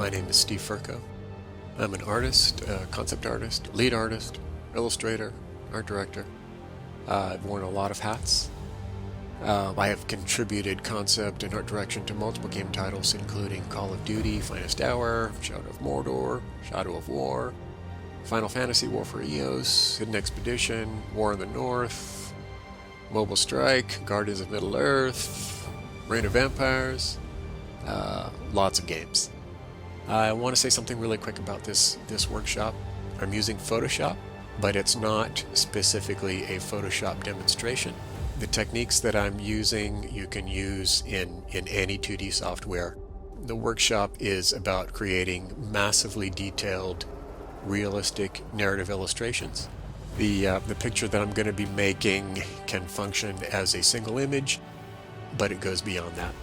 My name is Steve Firchow. I'm an artist, concept artist, lead artist, illustrator, art director. I've worn a lot of hats. I have contributed concept and art direction to multiple game titles, including Call of Duty, Finest Hour, Shadow of Mordor, Shadow of War, Final Fantasy War for EOS, Hidden Expedition, War in the North, Mobile Strike, Guardians of Middle-earth, Reign of Vampires, lots of games. I want to say something really quick about this workshop. I'm using Photoshop, but it's not specifically a Photoshop demonstration. The techniques that I'm using you can use in any 2D software. The workshop is about creating massively detailed, realistic narrative illustrations. The picture that I'm going to be making can function as a single image, but it goes beyond that.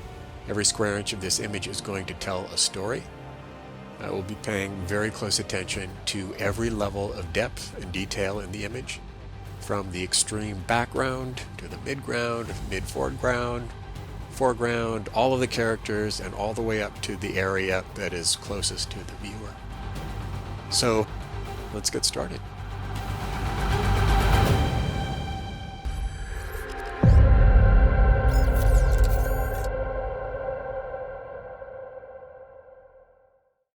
Every square inch of this image is going to tell a story. I will be paying very close attention to every level of depth and detail in the image, from the extreme background to the midground, mid-foreground, foreground, all of the characters, and all the way up to the area that is closest to the viewer. So let's get started.